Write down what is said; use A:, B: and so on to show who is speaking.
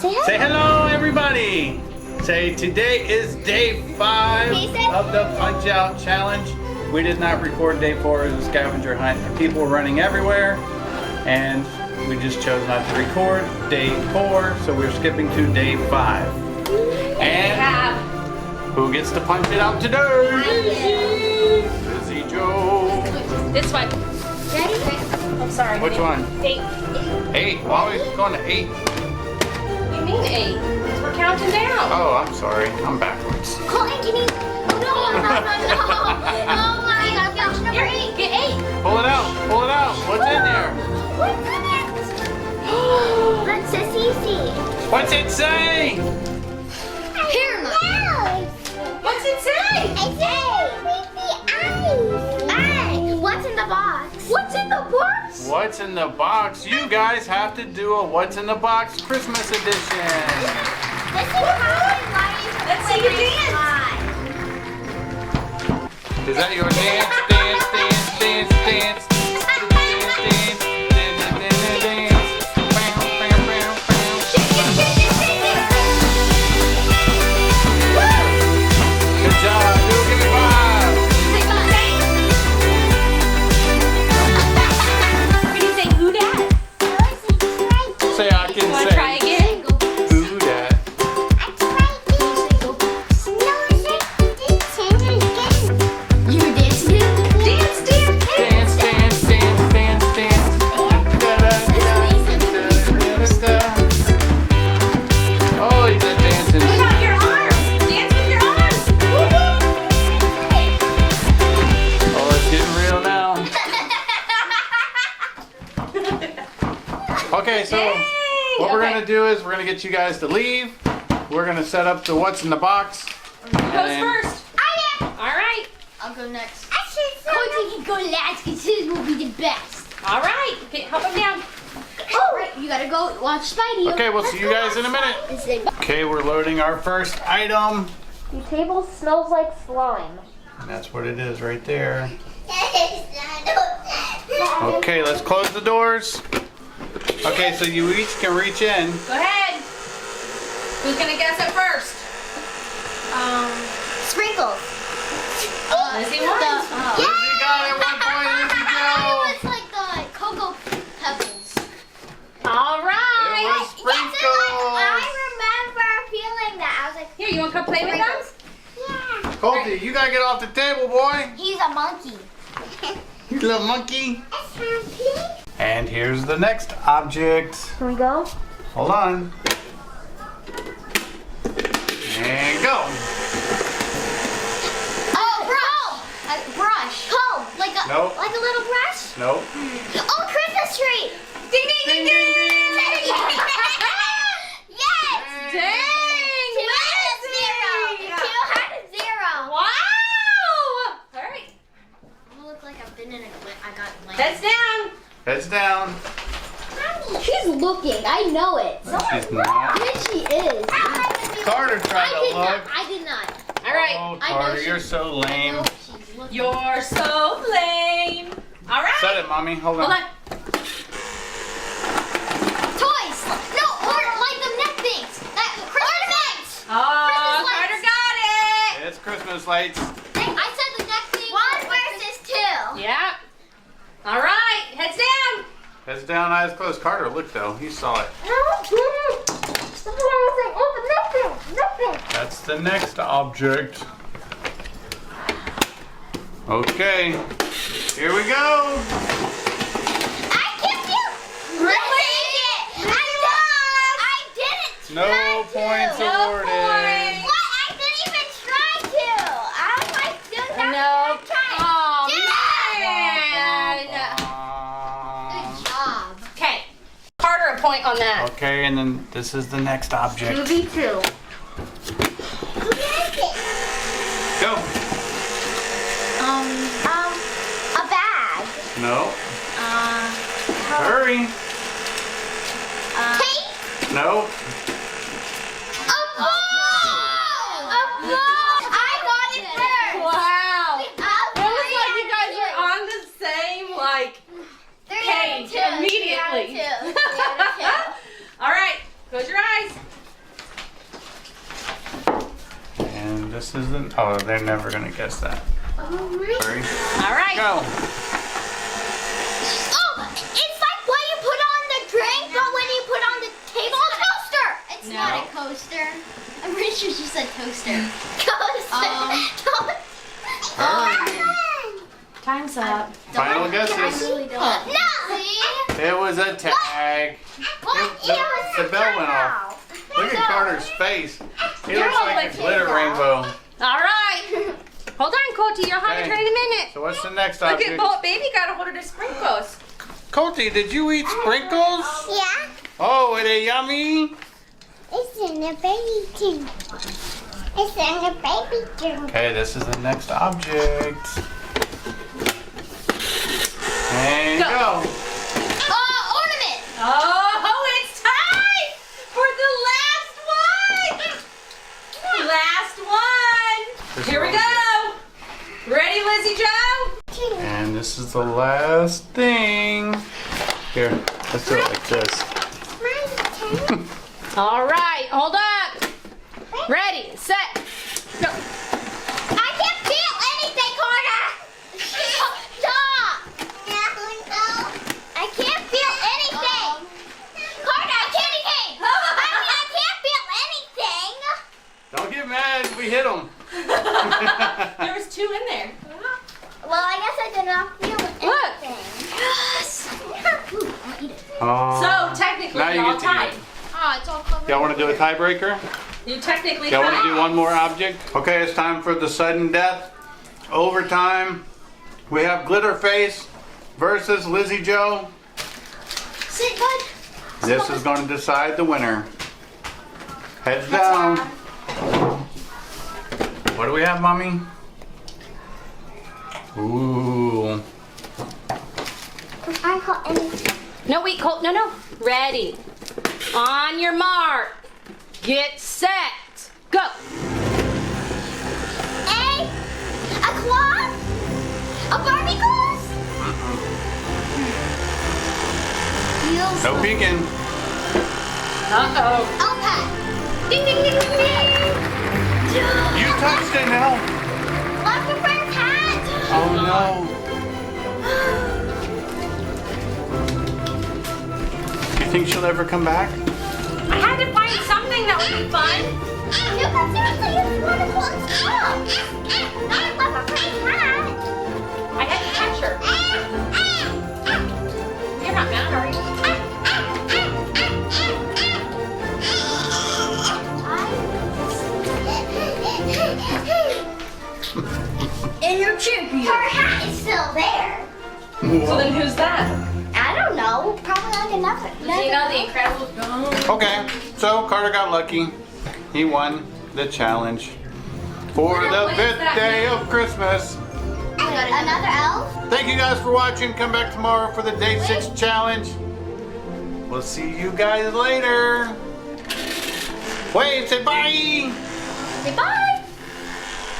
A: Say hello, everybody. Say today is day 5 of the Punch Out Challenge. We did not record day 4 as a scavenger hunt. People were running everywhere, and we just chose not to record day 4, so we're skipping to day 5. And who gets to punch it out today? Busy Joe.
B: This one.
C: Ready?
B: I'm sorry.
A: Which one?
B: 8.
A: 8. Why are we going to 8?
B: What do you mean 8? Because we're counting down.
A: Oh, I'm sorry. I'm backwards.
C: Colin, can you? No. Oh my God, couch number
B: Here,
C: 8.
B: get 8.
A: Pull it out. Pull it out. What's in there?
C: What's in it? That's a CC.
A: What's it say?
C: Here, look.
B: What's it say?
C: I say, Hey, what's in the box? What's in the box?
A: What's in the box? You guys have to do a What's in the Box Christmas edition.
C: This is probably why you
B: Let's see you dance.
A: Is that your dance, dance, dance, dance, dance, dance, dance, dance, dance, dance, bam, bam, bam, bam. Good job, do it, give me 5.
B: Can you say who dat?
A: Say I can
B: You want to
A: say.
B: try again?
A: Who dat?
C: You dance too?
B: Dance, dance,
A: Dance, dance, dance, dance, dance. Da, da, da, da, da, da. Oh, he's a dancing.
B: Put out your arms. Dance with your arms.
A: Oh, it's getting real now. Okay, so
B: Dang.
A: what we're
B: Okay.
A: gonna do is we're gonna get you guys to leave. We're gonna set up the What's in the Box.
B: Who goes first?
C: I am.
B: All right.
C: I'll go next. Cody can go last because his will be the best.
B: All right. Okay, help him down.
C: Oh, right. You gotta go watch Spidey.
A: Okay, we'll see you guys in a minute. Okay, we're loading our first item.
B: Your table smells like slime.
A: And that's what it is right there. Okay, let's close the doors. Okay, so you each can reach in.
B: Go ahead. Who's gonna guess it first?
C: Sprinkles.
B: Lizzie won.
A: Lizzie got it, 1 point, Lizzie go.
C: It was like the cocoa pebbles.
B: All
A: It
B: right.
A: was sprinkles.
C: I remember feeling that. I was like,
B: Here, you want to come play with us?
C: yeah.
A: Colty, you gotta get off the table, boy.
C: He's a monkey.
A: You little monkey.
C: That's happy.
A: And here's the next object.
B: Can we go?
A: Hold on. And go.
C: Oh, bro. A brush. Comb. Like a
A: Nope.
C: like a little brush.
A: Nope.
C: Oh, Christmas tree.
B: Ding, ding, ding, ding.
C: Yes.
B: Dang,
C: 2 out of 0. 2 out of 0.
B: Wow. All right.
C: I look like I've been in I got
B: Heads down.
A: Heads down.
C: She's looking. I know it.
A: She's not.
C: Yes, she is.
A: Carter tried to look.
C: I did not.
B: All right.
A: Oh,
C: I know
A: Carter,
C: she-
A: you're so lame.
C: No, she's looking.
B: You're so lame. All right.
A: Set it, Mommy. Hold
B: Hold
A: on.
B: on.
C: Toys. No, or like the neck things. That Christmas.
B: Oh,
C: Christmas lights.
B: Carter got it.
A: It's Christmas lights.
C: I said the neck thing. 1 versus 2.
B: Yeah. All right. Heads down.
A: Heads down, eyes closed. Carter, look though. He saw it. That's the next object. Okay. Here we go.
C: I kicked you. Really? I didn't.
A: No
C: try to.
A: points
B: No
A: awarded.
B: points.
C: What? I didn't even try to. I was like, dude, that's
B: No.
C: what I tried.
B: Oh,
C: Yeah.
B: man.
C: Good job.
B: Okay. Carter, a point on that.
A: Okay, and then this is the next object.
B: 2v2.
C: Who did it?
A: Go.
C: A bag.
A: No. Hurry.
C: Tape.
A: No.
C: A ball. A ball. I got it first.
B: Wow.
C: It
B: It was like you guys were on the same, like, page immediately.
C: Three out of two.
B: All right. Close your eyes.
A: this isn't. Oh, they're never gonna guess that. Hurry.
B: All right.
A: Go.
C: Oh, it's like what you put on the drink, but when you put on the table, a toaster. It's
B: No.
C: not a coaster. I'm pretty sure she said toaster. Coaster.
B: Time's up.
A: Final guesses.
C: No.
A: It was a tag. The bell went off. Look at Carter's face. He looks like a glitter rainbow.
B: All right. Hold on, Colty. You'll have it
A: Okay.
B: right in a minute.
A: So what's the next
B: Look
A: object?
B: at both. Baby got a hold of the sprinkles.
A: Colty, did you eat sprinkles?
C: Yeah.
A: Oh, are they yummy?
C: It's in the baby tin. It's in the baby tin.
A: Okay, this is the next object. And go.
C: Ornament.
B: Oh, it's time for the last one. Last one. Here we go. Ready, Lizzie Joe?
A: And this is the last thing. Here, let's do it like this.
B: All right, hold up. Ready, set, go.
C: I can't feel anything, Carter. Stop. No. I can't feel anything. Carter, candy cane. I can't feel anything.
A: Don't get mad, we hit them.
B: There was two in there.
C: Well, I guess I did not feel
B: Look.
C: anything.
B: So technically,
A: now you
B: y'all
A: get to
B: tied.
A: eat.
C: Oh, it's all covered.
A: Y'all want to do a tiebreaker?
B: You technically
A: Y'all want to
B: tied.
A: do one more object? Okay, it's time for the sudden death. Overtime. We have Glitterface versus Lizzie Joe.
C: Sit, bud.
A: This is going to decide the winner. Heads down. What do we have, Mommy? Ooh.
C: I call anything.
B: No, wait, Colt. No. Ready. On your mark. Get set. Go.
C: A cloth? A Barbie cloth? Feels
A: No peeking.
B: Uh-oh.
C: Okay. Ding, ding, ding, ding, ding.
A: You touched it now.
C: Lots of friends' hats.
A: Oh no. You think she'll ever come back?
B: I had to find something that would be fun.
C: No, but seriously, it's wonderful and stuff. Not a clever friend's hat.
B: I had to touch her. You're not mad, are you?
C: And your champion. Her hat is still there.
B: So then who's that?
C: I don't know. Probably like another.
B: Do you know the Incredibles? Go.
A: Okay, so Carter got lucky. He won the challenge for
B: What
A: the
B: is
A: 5th
B: that
A: day
B: mean?
A: of Christmas.
C: Another elf?
A: Thank you guys for watching. Come back tomorrow for the day 6 challenge. We'll see you guys later. Wait, say bye.
C: Say bye.